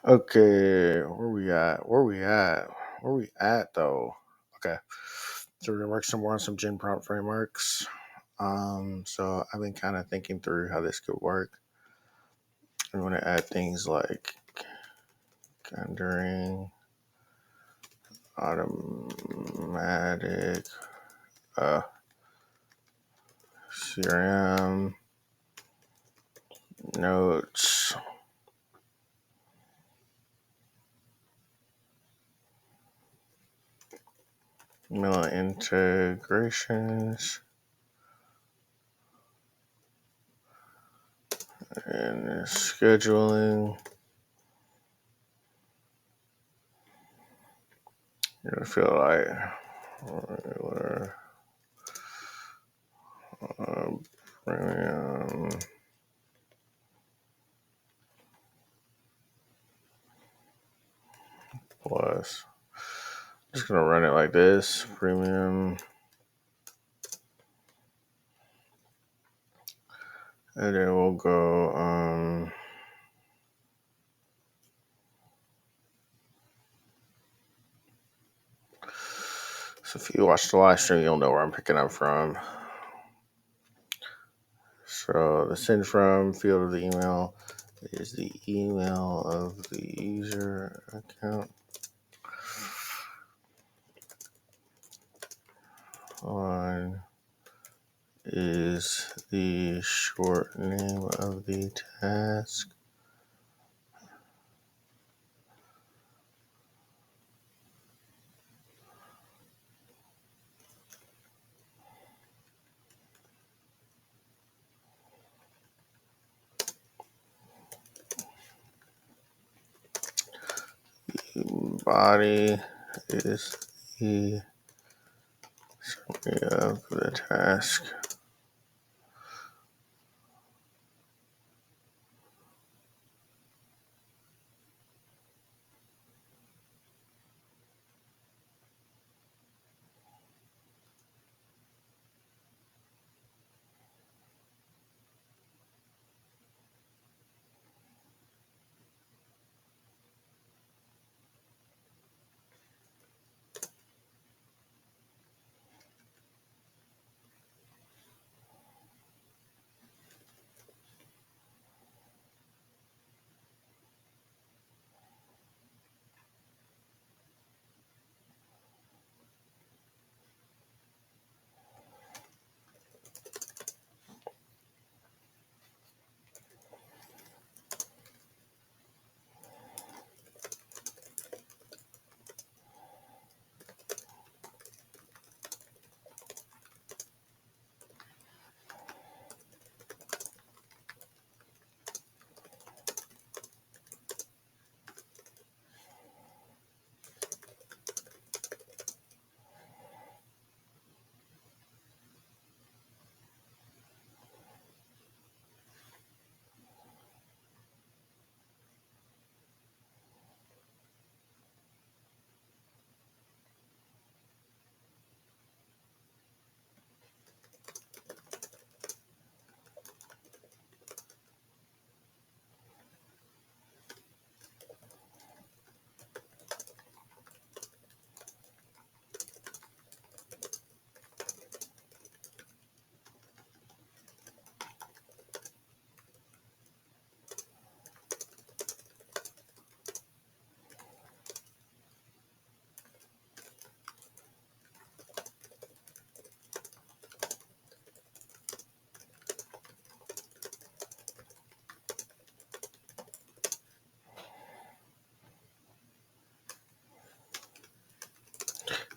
Okay, where we at? Where we at? Where we at though? Okay, so we're gonna work some more on some gen prompt frameworks. So I've been kind of thinking through how this could work. I want to add things like rendering, automatic, uh, CRM, notes, email integrations, and scheduling. You're gonna feel like regular, uh, premium. Plus, just gonna run it like this, premium, and then we'll go. So if you watch the live stream, you'll know where I'm picking up from. So the send from field of the email is the email of the user account. On is the short name of the task. Body is the summary of the task.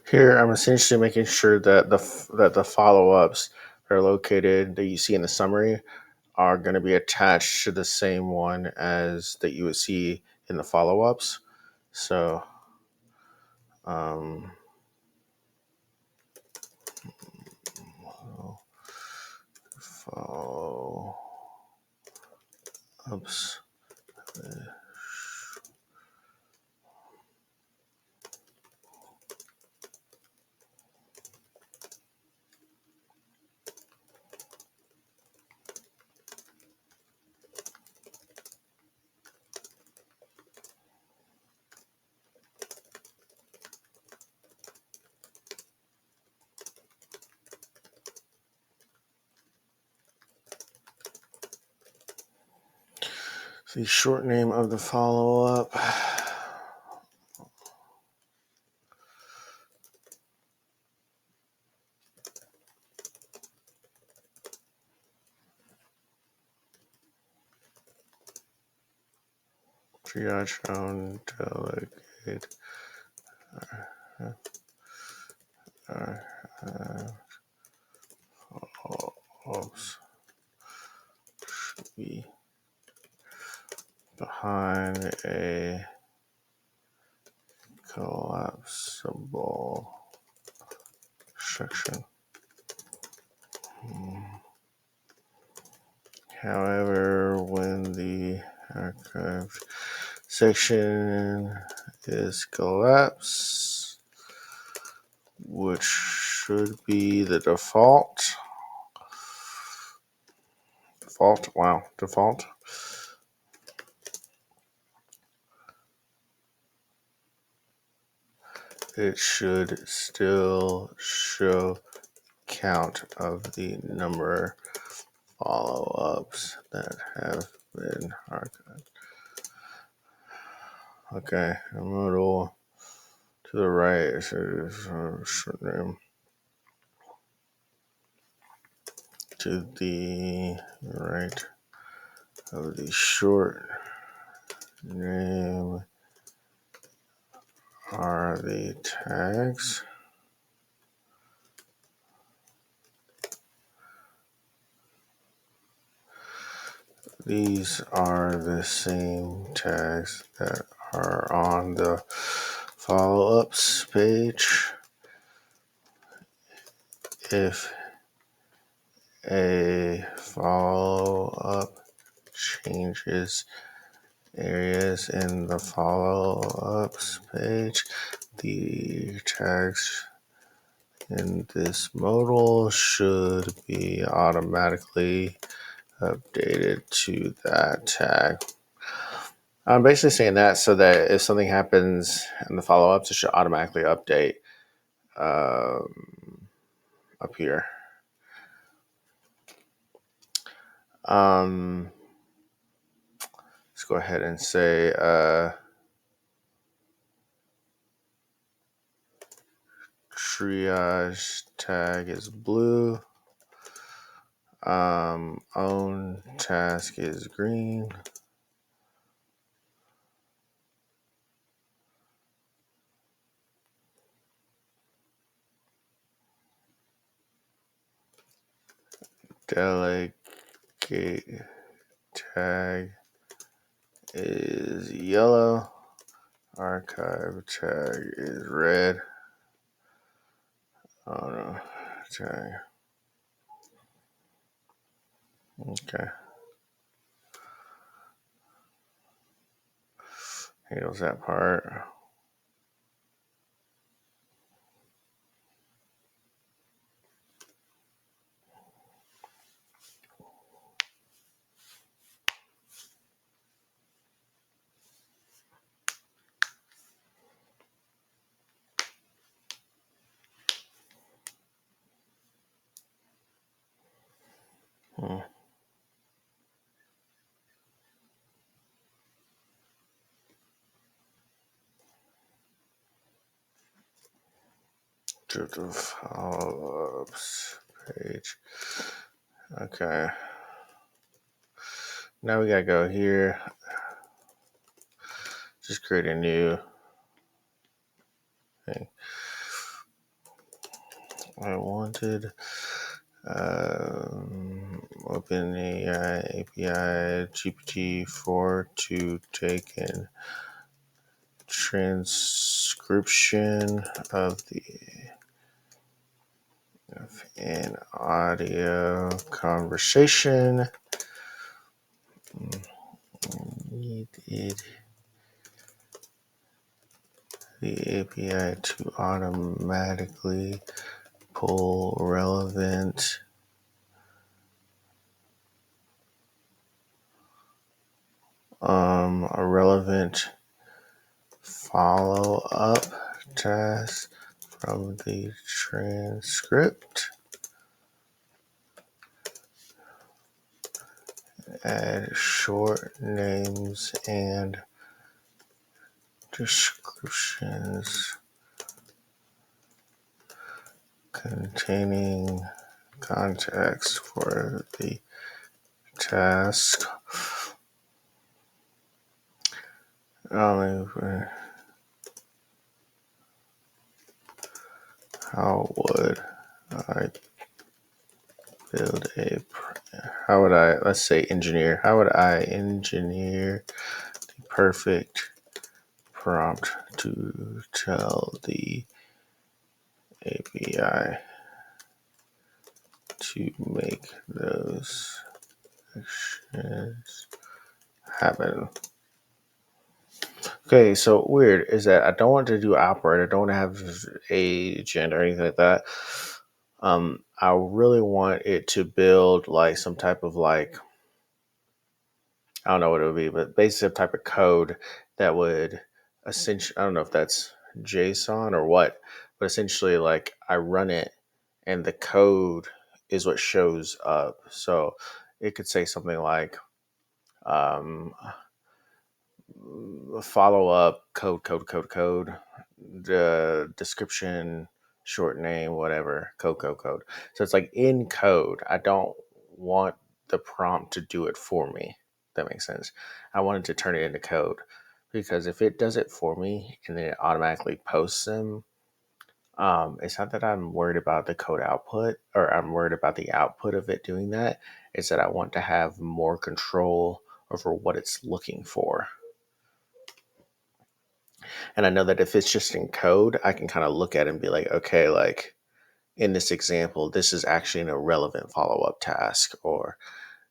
Here, I'm essentially making sure that the follow ups that are located that you see in the summary are going to be attached to the same one as that you would see in the follow ups. So, um, follow ups. the short name of the follow-up. Triage known delegate. Should be behind a collapsible section. However, when the archived section is collapsed, which should be the default. Default. It should still show count of the number follow-ups that have been archived. Okay, modal to the right, so short name. To the right of the short name are the tags. These are the same tags that are on the follow-ups page. If a follow-up changes areas in the follow-ups page, the tags in this modal should be automatically updated to that tag. I'm basically saying that so that if something happens in the follow-ups, it should automatically update up here. Let's go ahead and say triage tag is blue. Own task is green. Delegate tag is yellow. Archive tag is red. Oh no, tag. Okay. Handles that part. To the follow-ups page. Okay. Now we gotta go here. Just create a new thing. I wanted open AI API GPT-4 to take in transcription of an audio conversation. Needed the API to automatically pull relevant follow-up task from the transcript add short names and descriptions containing context for the task. How would I build a, how would I, let's say engineer, how would I engineer the perfect prompt to tell the API to make those actions happen? Okay, so weird is that I don't want to do operate. I don't want to have agent or anything like that. I really want it to build like some type of like, I don't know what it would be, but basically some type of code that would essentially, I don't know if that's JSON or what, but essentially like I run it and the code is what shows up. So it could say something like, um, follow up code, the description, short name, whatever, code. So it's like in code. I don't want the prompt to do it for me. That makes sense. I wanted to turn it into code because if it does it for me and then it automatically posts them, it's not that I'm worried about the code output or I'm worried about the output of it doing that. It's that I want to have more control over what it's looking for. And I know that if it's just in code, I can kind of look at it and be like, okay, like in this example, this is actually an irrelevant follow up task, or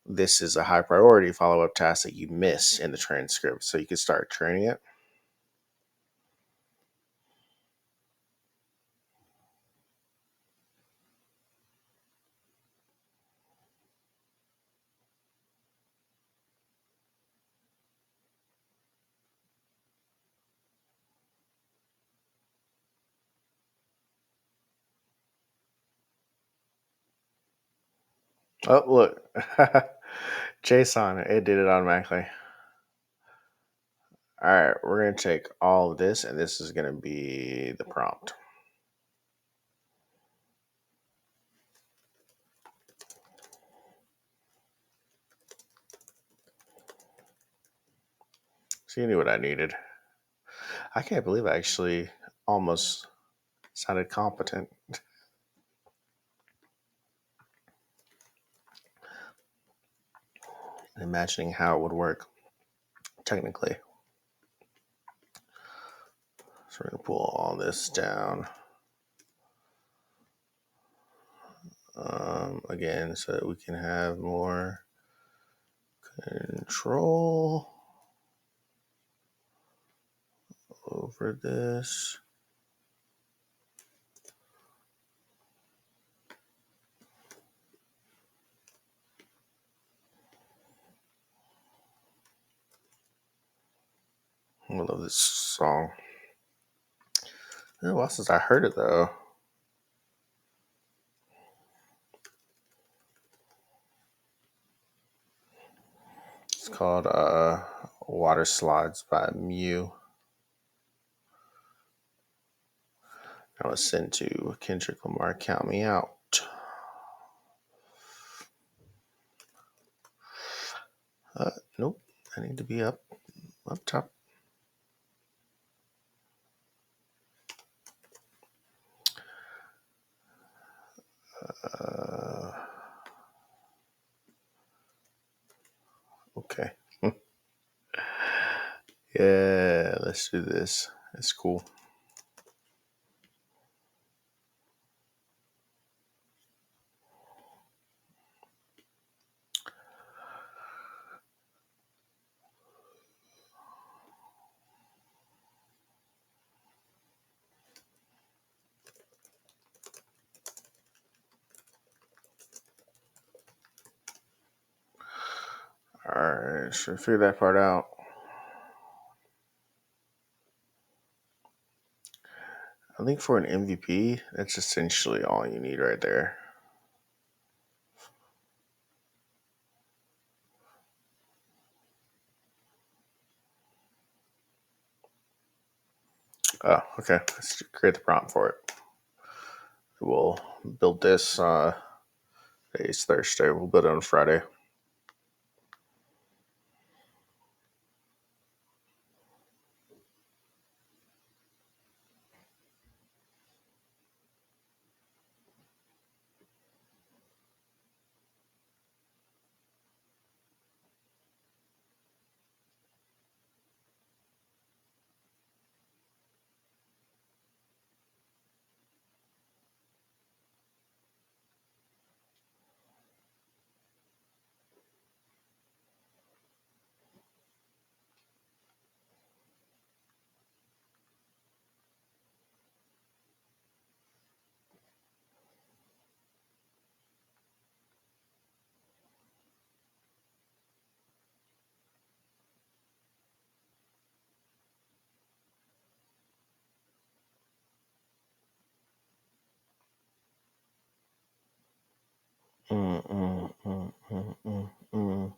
this is a high priority follow up task that you miss in the transcript. So you can start training it. Oh, look. JSON, it did it automatically. All right, we're going to take all of this, and this is going to be the prompt. So you knew what I needed. I can't believe I actually almost sounded competent. Imagining how it would work technically. So we're going to pull all this down. Again, so that we can have more control over this. I love this song. It's been a while since I heard it though. It's called Water Slides by Mew. I was sent to Kendrick Lamar, Count Me Out. Nope, I need to be up top. Okay. Yeah, let's do this. It's cool. All right, should figure that part out. I think for an MVP, that's essentially all you need right there. Oh, okay. Let's create the prompt for it. We'll build this. Today's Thursday. We'll build it on Friday. Mm, mm, mm, mm, mm, mm.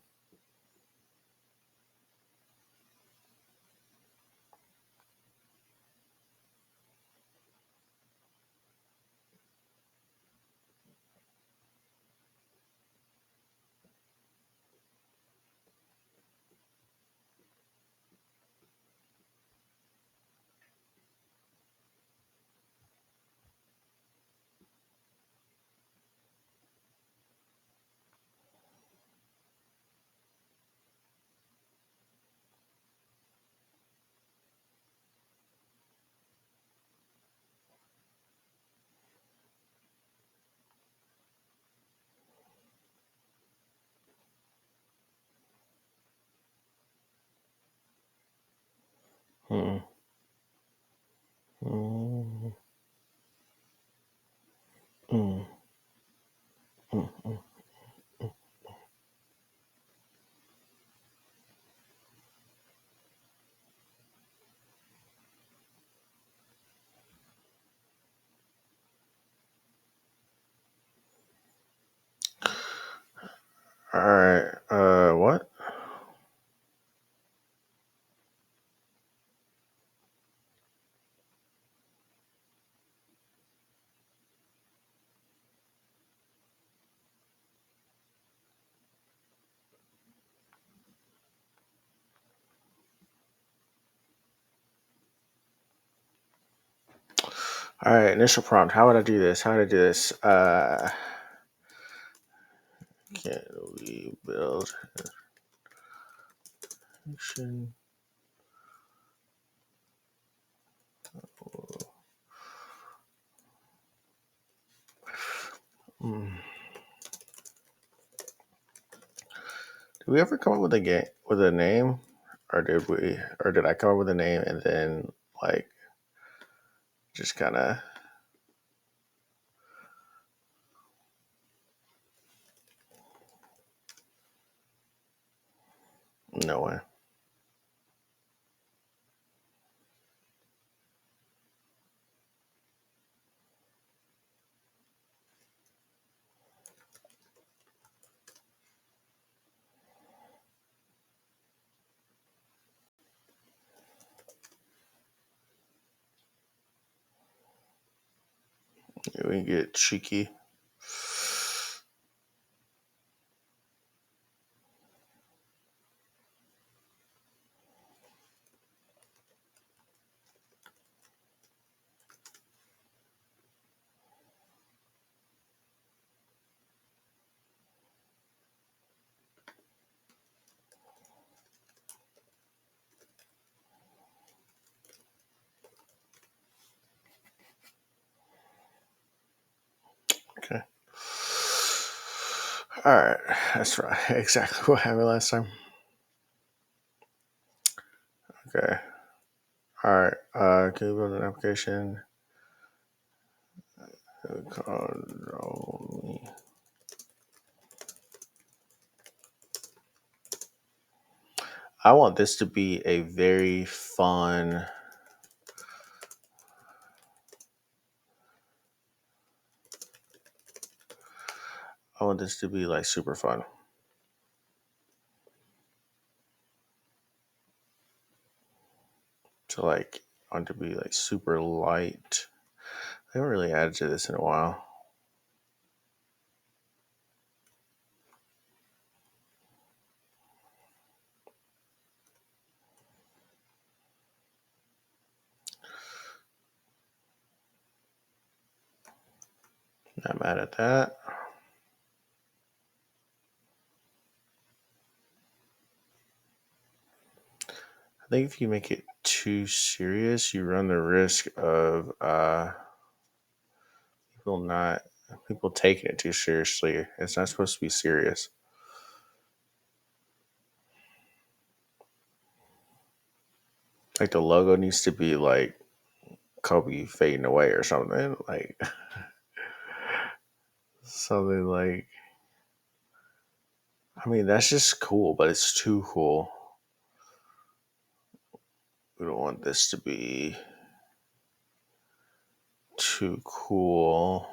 Mm, mm, mm, mm, mm. All right. What? All right. Initial prompt. How would I do this? How would I do this? Can we build action? Mm. Did we ever come up with a game with a name, or did we, or did I come up with a name and then like just kind of no way? We can get cheeky. Okay. All right. That's right. Exactly what happened last time. Okay. All right. Can you build an application? Control me. I want this to be a very fun. I want this to be like super fun. To like I want it to be like super light. I haven't really added to this in a while. Not mad at that. I think if you make it too serious, you run the risk of people taking it too seriously. It's not supposed to be serious. Like the logo needs to be like Kobe fading away or something. Like something like, I mean, that's just cool, but it's too cool. We don't want this to be too cool.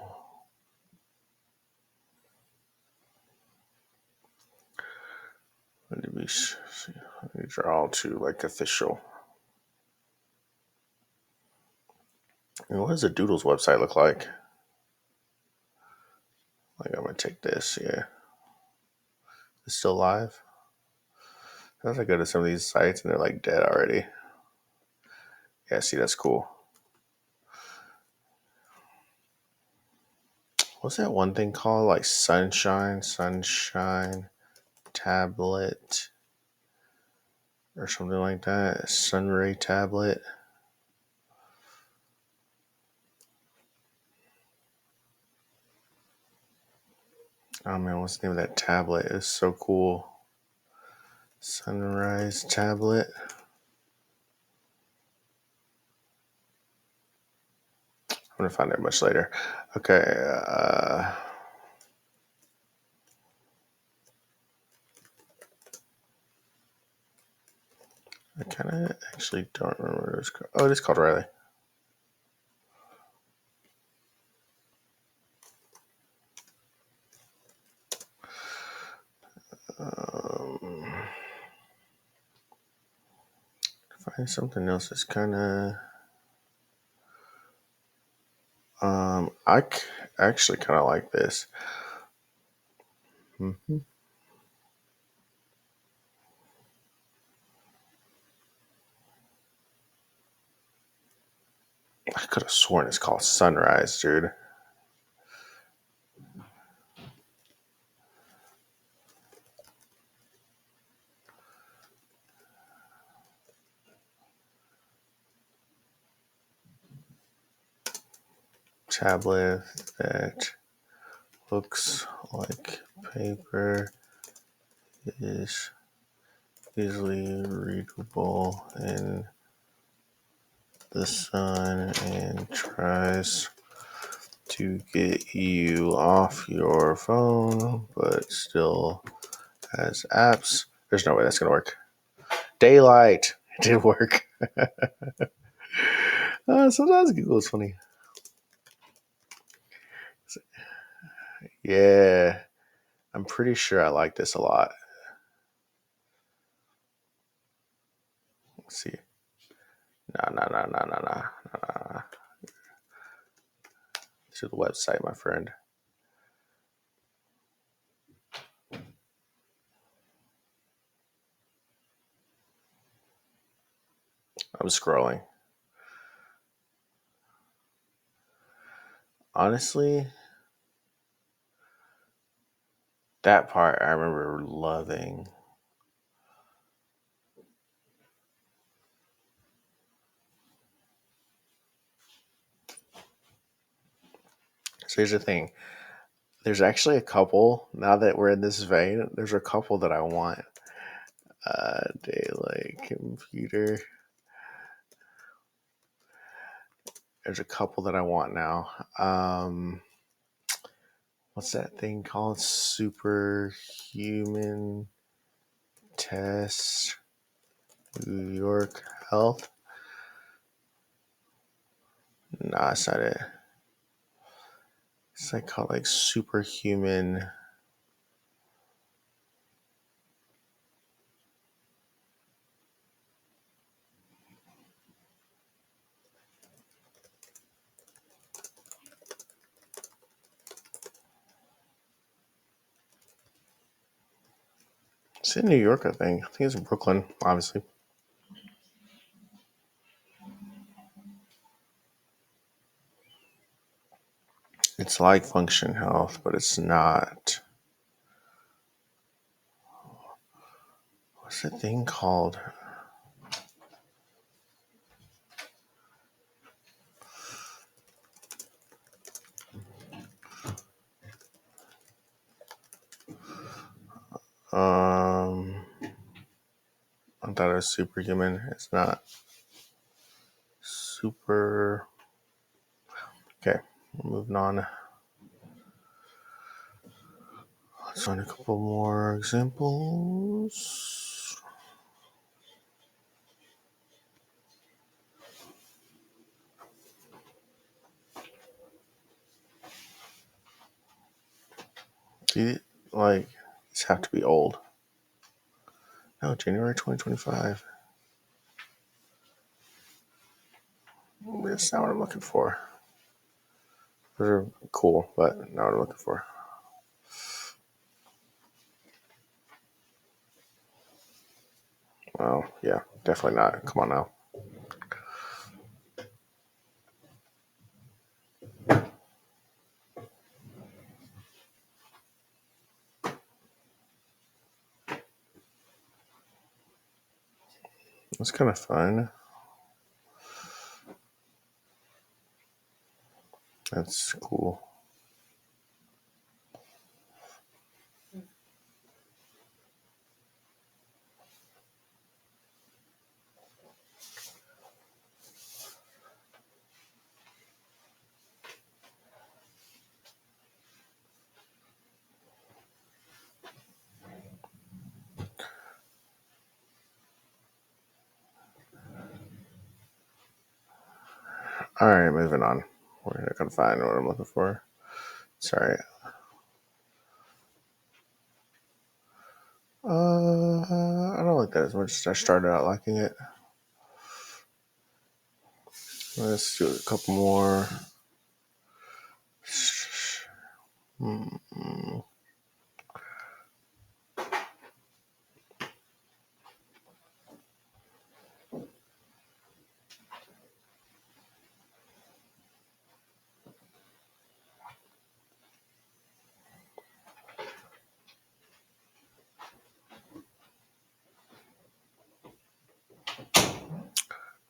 Let me draw to like official. And what does a Doodles website look like? Like I'm gonna take this. Yeah, it's still live. Sometimes I go to some of these sites and they're like dead already. Yeah, see, that's cool. What's that one thing called? Like sunshine tablet or something like that. Sunray tablet. Oh man, what's the name of that tablet? It's so cool. Sunrise tablet. I'm gonna find it much later. Okay. I kind of actually don't remember what it was called. Oh, it is called Riley. Find something else that's kind of. Actually kind of like this. Mm-hmm. I could have sworn it's called Sunrise, dude. Tablet that looks like paper is easily readable in the sun and tries to get you off your phone, but still has apps. There's no way that's gonna work. Daylight. It did work. Sometimes Google is funny. Yeah, I'm pretty sure I like this a lot. Let's see. Nah. To the website, my friend. I'm scrolling. Honestly, that part I remember loving. So here's the thing. There's actually a couple, now that we're in this vein, there's a couple that I want. Daylight computer. There's a couple that I want now. What's that thing called? Superhuman Test New York Health? Nah, that's not it. It's like called like Superhuman. It's in New York, I think. I think it's in Brooklyn, obviously. It's like Function Health, but it's not. What's that thing called? I thought it was superhuman. It's not super. Okay, moving on. Let's find a couple more examples. See, like, these have to be old. No, January 2025. That's not what I'm looking for. They're cool, but not what I'm looking for. Well, yeah, definitely not. Come on now. It's kind of fun. That's cool. All right, moving on. We're not gonna find what I'm looking for. Sorry. I don't like that as much as I started out liking it. Let's do a couple more.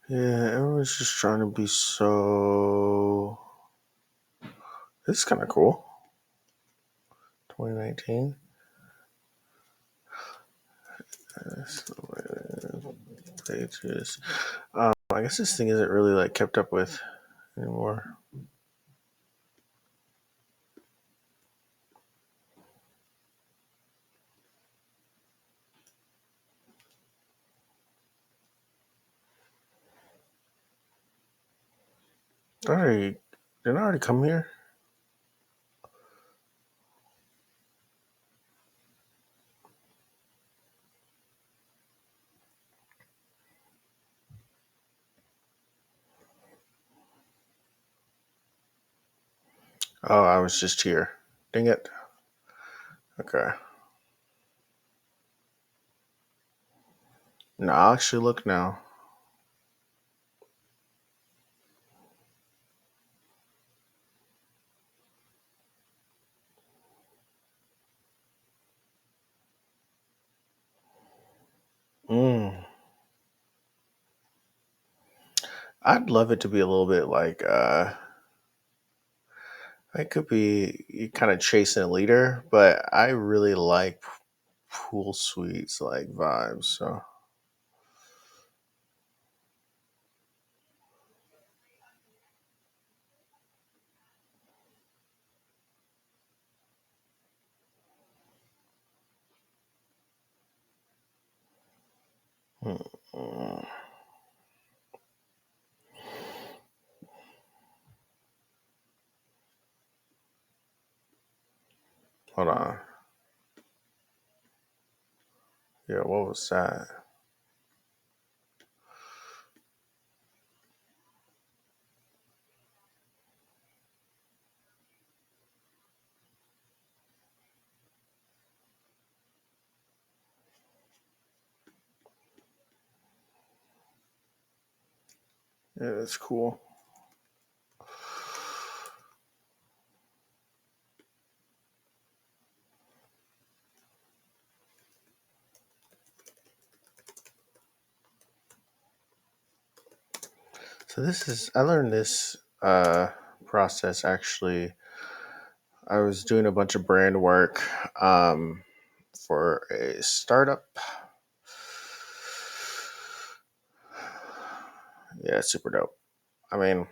Yeah, everyone's just trying to be so. This is kind of cool. 2019. Pages. I guess this thing isn't really like kept up with anymore. Didn't I already come here? Oh, I was just here. Dang it. Okay. No, I'll actually look now. Mm. I'd love it to be a little bit like it could be kind of chasing a leader, but I really like pool suites like vibes. So mm, hold on. Yeah, what was that? Yeah, that's cool. So I learned this process actually. I was doing a bunch of brand work for a startup. Yeah, super dope. I mean,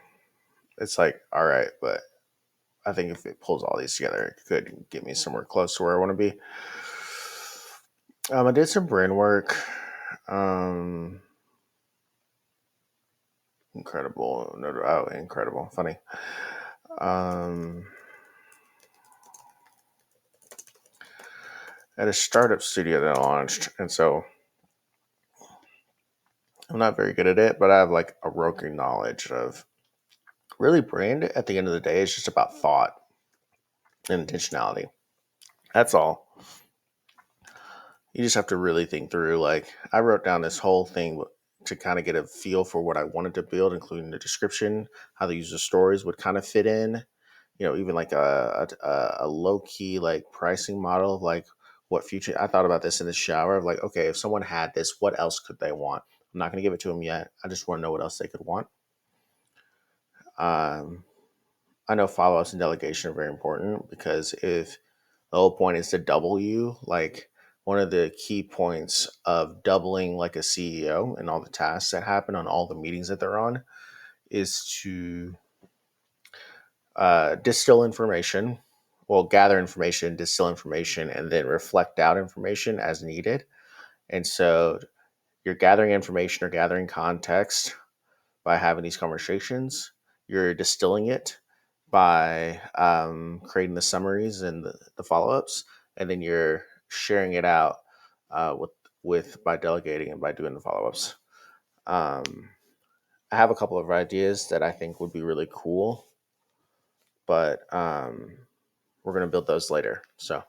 it's like, all right, but I think if it pulls all these together, it could get me somewhere close to where I want to be. I did some brand work. Um, incredible. No, oh, incredible. Funny. Um, at a startup studio that I launched. And so I'm not very good at it, but I have like a working knowledge of really brand at the end of the day. It's just about thought and intentionality. That's all. You just have to really think through. Like, I wrote down this whole thing to kind of get a feel for what I wanted to build, including the description, how the user stories would kind of fit in. Even like a low key like pricing model of like what future. I thought about this in the shower of like, okay, if someone had this, what else could they want? I'm not going to give it to them yet. I just want to know what else they could want. Um, I know follow ups and delegation are very important because if the whole point is to double you, like one of the key points of doubling like a CEO and all the tasks that happen on all the meetings that they're on is to distill information, well, gather information, distill information, and then reflect out information as needed. And so you're gathering information or gathering context by having these conversations. You're distilling it by creating the summaries and the follow ups, and then you're sharing it out with by delegating and by doing the follow ups. Um, I have a couple of ideas that I think would be really cool, but we're gonna build those later. So,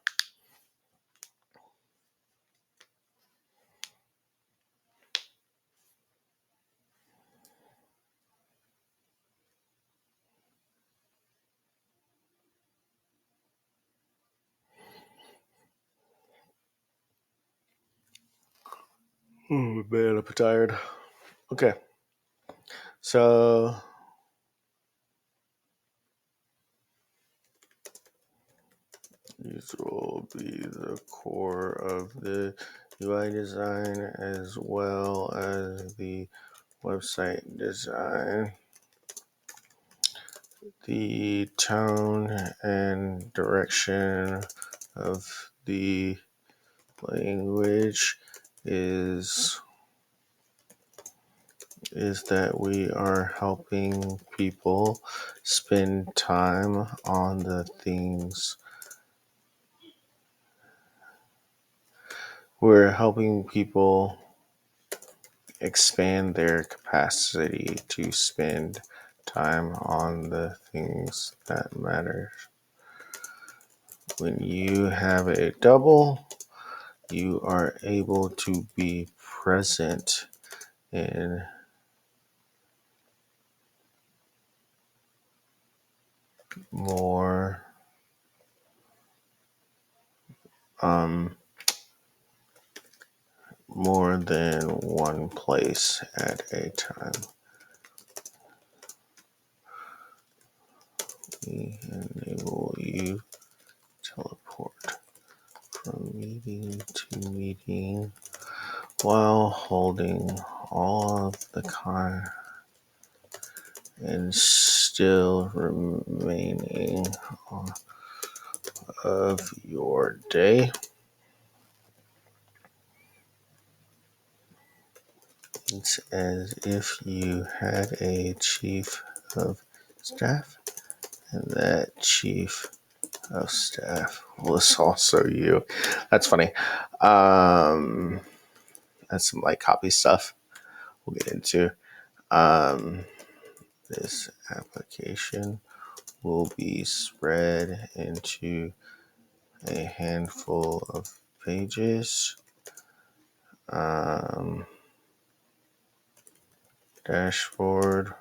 oh man, I'm tired. Okay, so these will be the core of the UI design as well as the website design. The tone and direction of the language is that we are helping people spend time on the things. We're helping people expand their capacity to spend time on the things that matter. When you have a double, you are able to be present in more um, more than one place at a time. We enable you to teleport from meeting to meeting while holding all of the con and still remaining of your day. It's as if you had a chief of staff, and that chief of staff was also you. That's funny. Um, that's some like copy stuff we'll get into. Um, this application will be spread into a handful of pages. Um, Dashboard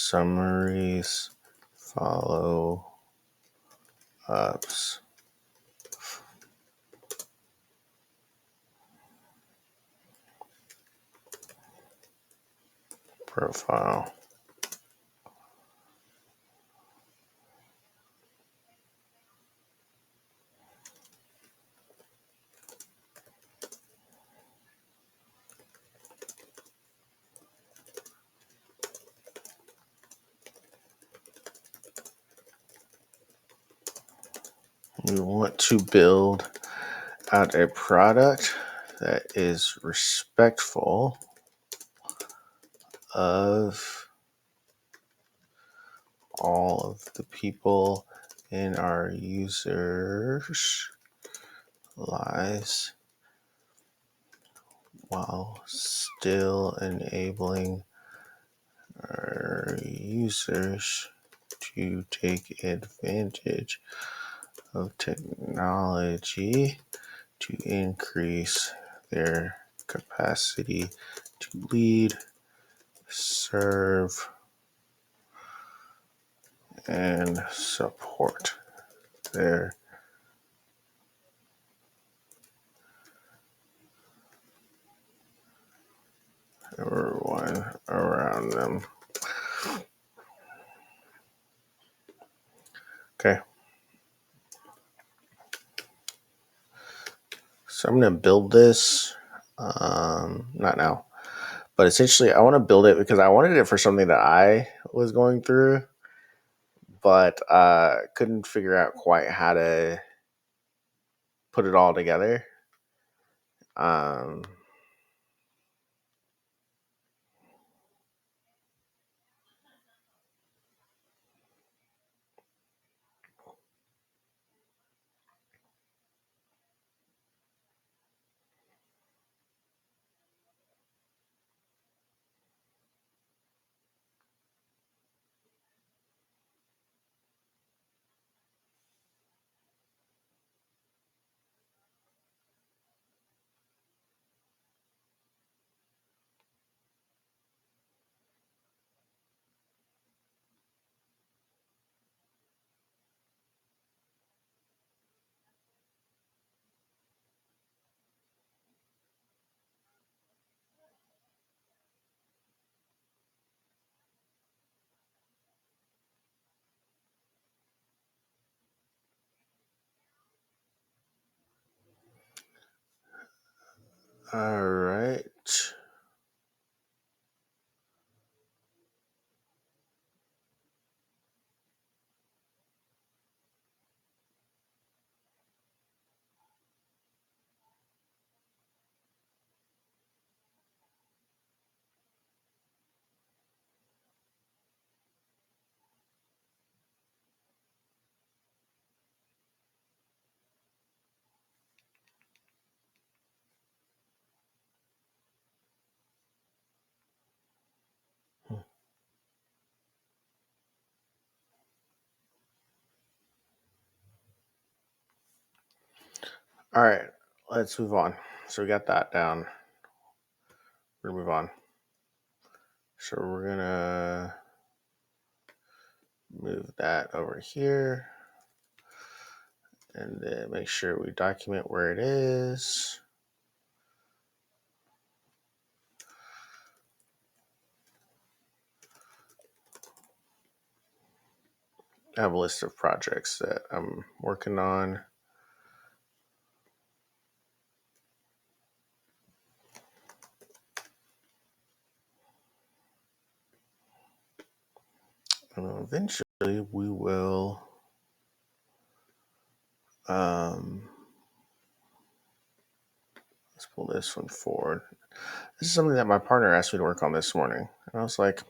summaries, follow-ups. Profile. We want to build out a product that is respectful of all of the people in our users' lives while still enabling our users to take advantage of technology to increase their capacity to lead, serve, and support their everyone around them. Okay. So I'm going to build this, not now, but essentially I want to build it because I wanted it for something that I was going through, but couldn't figure out quite how to put it all together. Um, all right. All right, let's move on. So we got that down. We're gonna move on. So we're gonna move that over here and then make sure we document where it is. I have a list of projects that I'm working on. And eventually we will let's pull this one forward. This is something that my partner asked me to work on this morning. And I was like,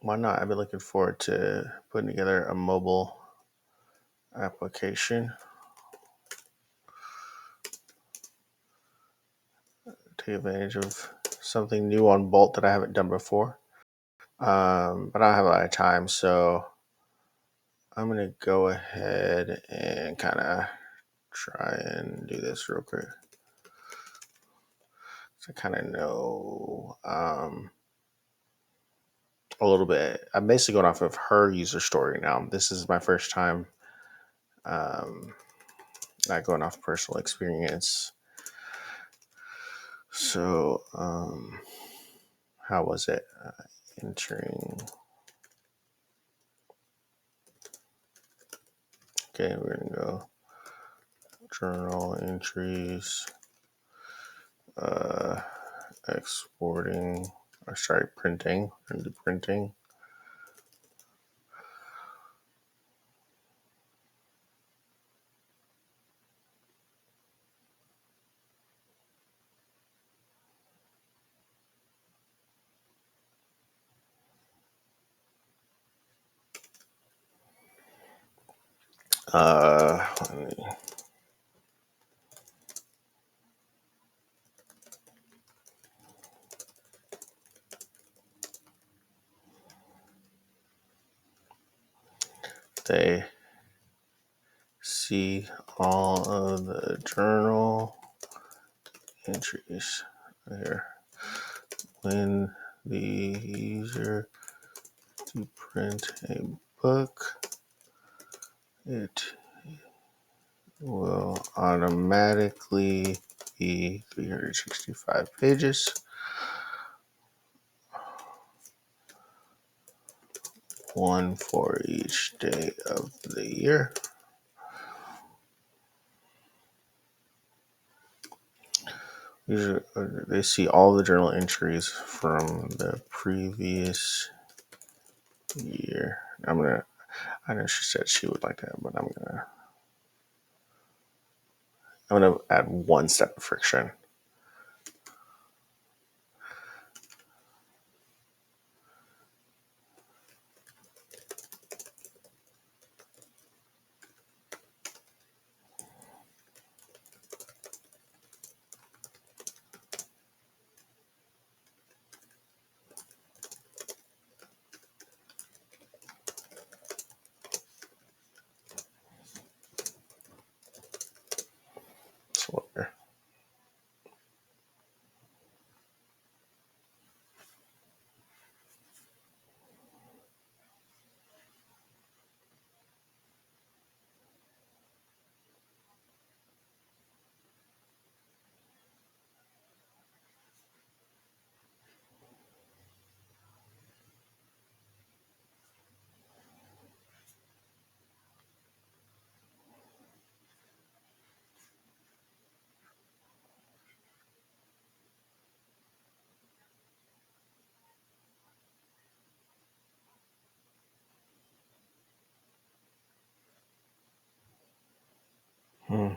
why not? I've been looking forward to putting together a mobile application. Take advantage of something new on Bolt that I haven't done before. But I don't have a lot of time, so I'm going to go ahead and kind of try and do this real quick. So I kind of know a little bit. I'm basically going off of her user story now. This is my first time um, not going off personal experience. So, how was it? Entering. Okay, we're going to go journal entries, uh, exporting, or sorry, printing, into printing. Let me, they see all of the journal entries here. When the user to print a book, it will automatically be 365 pages, one for each day of the year. They see all the journal entries from the previous year. I know she said she would like that, but I'm gonna add one step of friction. Slower. Hmm.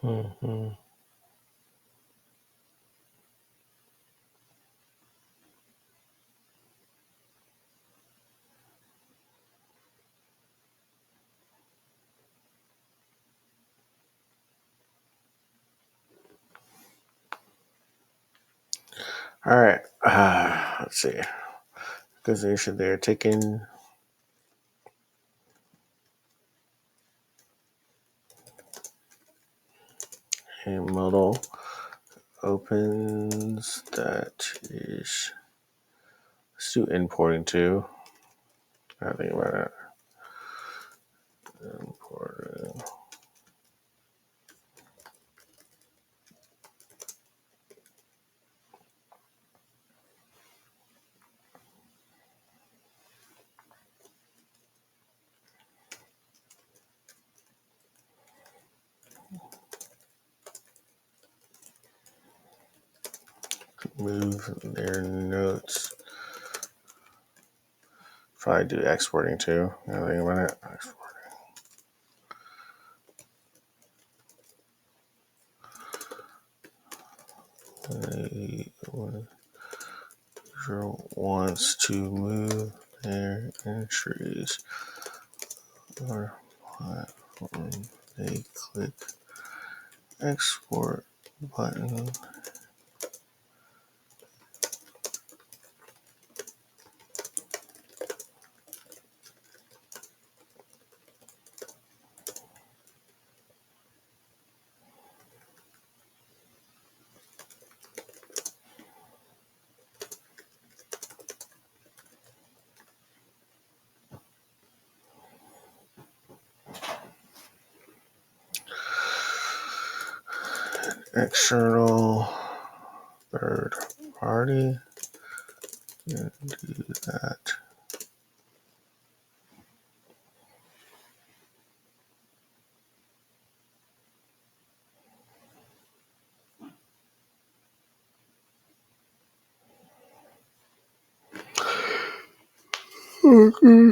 Mm-hmm. All right. Let's see. Because they're taking a modal opens that is still importing to. I think about it. Importing. Move their notes Probably do exporting too. I think about it. Exporting. User wants to move their entries or platform. They click export button. External third party can do that. Okay.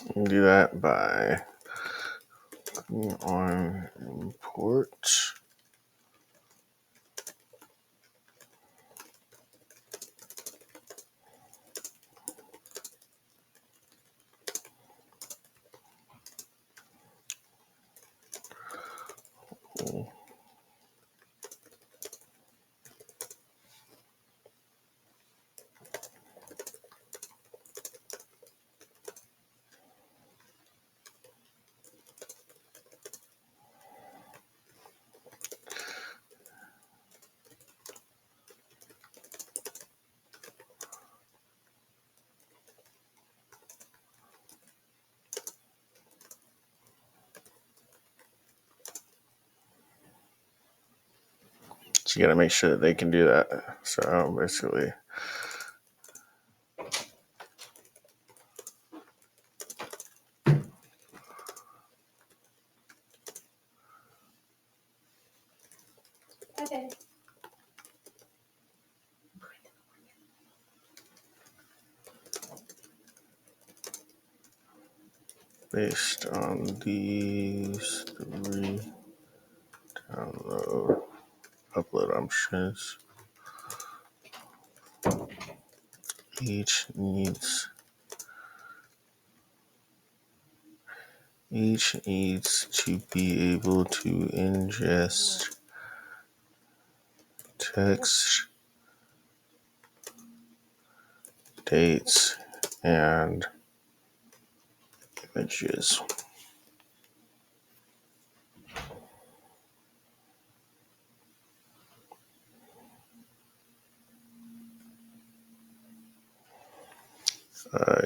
You can do that by clicking on import. So you got to make sure that they can do that. So basically, Okay. based on these three download upload options, each needs to be able to ingest text, dates, and images.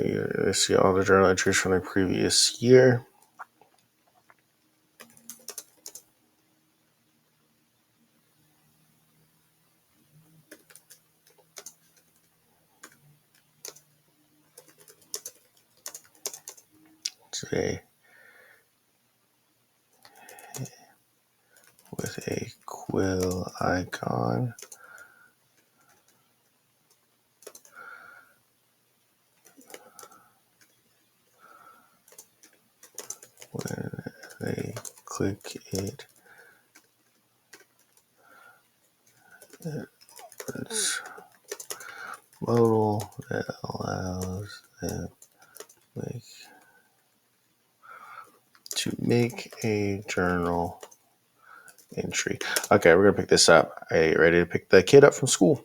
You see all the journal entries from the previous year. Today, with a quill icon. When they click it, it opens modal that allows them to make a journal entry. Okay, we're gonna pick this up. Are you ready to pick the kid up from school?